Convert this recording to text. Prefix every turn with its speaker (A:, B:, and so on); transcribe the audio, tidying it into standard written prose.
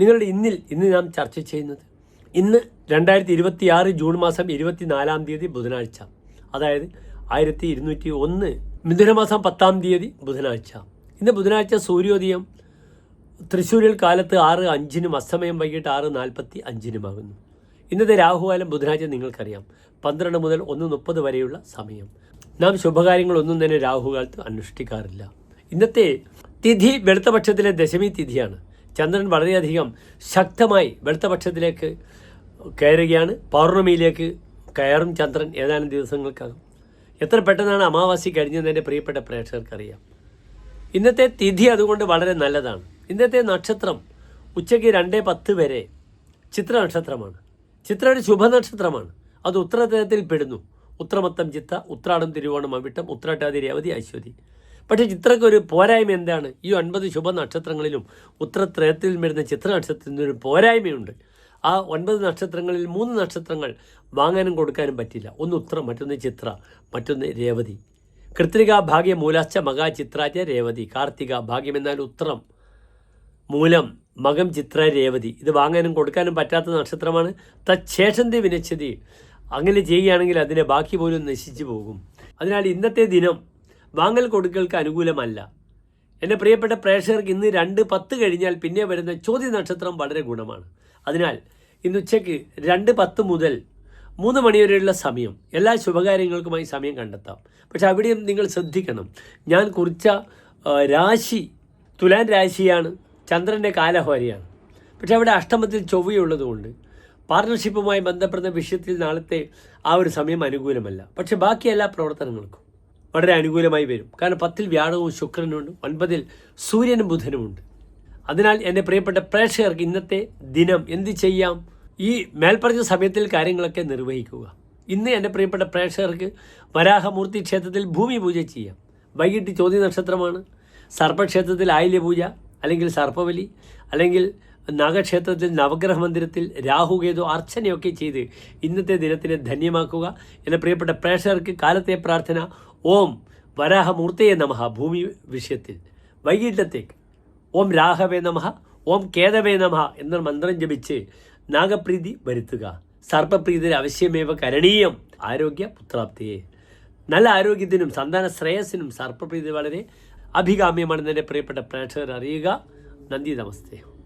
A: നിങ്ങളുടെ ഇന്ന് നാം ചർച്ച ചെയ്യുന്നത് ഇന്ന് 2026 ജൂൺ മാസം 24-ാം തീയതി ബുധനാഴ്ച, അതായത് 1201 മിഥുനമാസം 10-ാം തീയതി ബുധനാഴ്ച. ഇന്ന് ബുധനാഴ്ച സൂര്യോദയം തൃശ്ശൂരിൽ കാലത്ത് 6:05 അസ്തമയം വൈകിട്ട് 6:45 ഇന്നത്തെ രാഹുകാലം ബുധനാഴ്ച നിങ്ങൾക്കറിയാം, 12 മുതൽ 1:30 വരെയുള്ള സമയം. നാം ശുഭകാര്യങ്ങളൊന്നും തന്നെ രാഹുകാലത്ത് അനുഷ്ഠിക്കാറില്ല. ഇന്നത്തെ തിഥി വെളുത്തപക്ഷത്തിലെ ദശമി തിഥിയാണ്. ചന്ദ്രൻ വളരെയധികം ശക്തമായി വെളുത്തപക്ഷത്തിലേക്ക് കയറുകയാണ്. പൗർണമിയിലേക്ക് കയറും ചന്ദ്രൻ ഏതാനും ദിവസങ്ങൾക്കകം. എത്ര പെട്ടെന്നാണ് അമാവാസി കഴിഞ്ഞതെന്ന് പ്രിയപ്പെട്ട പ്രേക്ഷകർക്കറിയാം. ഇന്നത്തെ തിഥി അതുകൊണ്ട് വളരെ നല്ലതാണ്. ഇന്നത്തെ നക്ഷത്രം ഉച്ചയ്ക്ക് 2:10 വരെ ചിത്ര നക്ഷത്രമാണ്. ചിത്ര ഒരു ശുഭനക്ഷത്രമാണ്. അത് ഉത്തരത്തിൽ പെടുന്നു. ഉത്രമത്തം ചിത്ത, ഉത്രാടം, തിരുവോണം, അവിട്ടം, ഉത്രാട്ടാതി, രേവതി, അശ്വതി. പക്ഷേ ചിത്രയ്ക്ക് ഒരു പോരായ്മ എന്താണ്? ഈ 9 ശുഭനക്ഷത്രങ്ങളിലും ഉത്തരത്രയത്തിൽ വരുന്ന ചിത്ര നക്ഷത്രത്തിന് ഒരു പോരായ്മയുണ്ട്. ആ 9 നക്ഷത്രങ്ങളിൽ 3 നക്ഷത്രങ്ങൾ വാങ്ങാനും കൊടുക്കാനും പറ്റില്ല. ഒന്ന് ഉത്രം, മറ്റൊന്ന് ചിത്ര, മറ്റൊന്ന് രേവതി. കൃത്രിക, ഭാഗ്യ, മൂലാശ്ച, മക, ചിത്രാച, രേവതി. കാർത്തിക, ഭാഗ്യം എന്നാൽ ഉത്രം, മൂലം, മകം, ചിത്ര, രേവതി. ഇത് വാങ്ങാനും കൊടുക്കാനും പറ്റാത്ത നക്ഷത്രമാണ്. തച്ഛേഷന്തി വിനശ്യതി. അങ്ങനെ ചെയ്യുകയാണെങ്കിൽ അതിൻ്റെ ബാക്കി പോലും നശിച്ചു പോകും. അതിനാൽ ഇന്നത്തെ ദിനം വാങ്ങൽ കൊടുക്കൽക്ക് അനുകൂലമല്ല. എൻ്റെ പ്രിയപ്പെട്ട പ്രേക്ഷകർക്ക് ഇന്ന് 2:10 കഴിഞ്ഞാൽ പിന്നെ വരുന്ന ചോദ്യ നക്ഷത്രം വളരെ ഗുണമാണ്. അതിനാൽ ഇന്ന് ഉച്ചയ്ക്ക് 2:10 മുതൽ 3 മണി വരെയുള്ള സമയം എല്ലാ ശുഭകാര്യങ്ങൾക്കുമായി സമയം കണ്ടെത്താം. പക്ഷെ അവിടെയും നിങ്ങൾ ശ്രദ്ധിക്കണം. ഞാൻ കുറിച്ച രാശി തുലാൻ രാശിയാണ്, ചന്ദ്രൻ്റെ കാലഹോരയാണ്. പക്ഷെ അവിടെ അഷ്ടമത്തിൽ ചൊവ്വയുള്ളതുകൊണ്ട് പാർട്ണർഷിപ്പുമായി ബന്ധപ്പെടുന്ന വിഷയത്തിൽ നാളത്തെ ആ ഒരു സമയം അനുകൂലമല്ല. പക്ഷെ ബാക്കി എല്ലാ പ്രവർത്തനങ്ങൾക്കും വളരെ അനുകൂലമായി വരും. കാരണം 10-ൽ വ്യാഴവും ശുക്രനുമുണ്ട്, 9-ൽ സൂര്യനും ബുധനുമുണ്ട്. അതിനാൽ എൻ്റെ പ്രിയപ്പെട്ട പ്രേക്ഷകർക്ക് ഇന്നത്തെ ദിനം എന്ത് ചെയ്യാം? ഈ മേൽപ്പറഞ്ഞ സമയത്തിൽ കാര്യങ്ങളൊക്കെ നിർവഹിക്കുക. ഇന്ന് എൻ്റെ പ്രിയപ്പെട്ട പ്രേക്ഷകർക്ക് വരാഹമൂർത്തി ക്ഷേത്രത്തിൽ ഭൂമി പൂജ ചെയ്യാം. വൈകിട്ട് ചോദ്യ നക്ഷത്രമാണ്. സർപ്പക്ഷേത്രത്തിൽ ആയില്യപൂജ അല്ലെങ്കിൽ സർപ്പബലി, അല്ലെങ്കിൽ നാഗക്ഷേത്രത്തിൽ നവഗ്രഹ മന്ദിരത്തിൽ രാഹുകേതു അർച്ചനയൊക്കെ ചെയ്ത് ഇന്നത്തെ ദിനത്തിനെ ധന്യമാക്കുക. എൻ്റെ പ്രിയപ്പെട്ട പ്രേക്ഷകർക്ക് കാലത്തെ പ്രാർത്ഥന ഓം വരാഹമൂർത്തയെ നമഃ ഭൂമി വിഷയത്തിൽ. വൈകിട്ടത്തേക്ക് ഓം രാഹവേ നമഃ, ഓം കേതവേ നമഃ എന്ന മന്ത്രം ജപിച്ച് നാഗപ്രീതി വരുത്തുക. സർപ്പപ്രീതി അവശ്യമേവ കരണീയം. ആരോഗ്യ പുത്രാപ്തിയെ, നല്ല ആരോഗ്യത്തിനും സന്താന ശ്രേയസ്സിനും സർപ്പപ്രീതി വളരെ അഭികാമ്യമാണെന്ന് എൻ്റെ പ്രിയപ്പെട്ട പ്രേക്ഷകർ അറിയുക. നന്ദി, നമസ്തേ.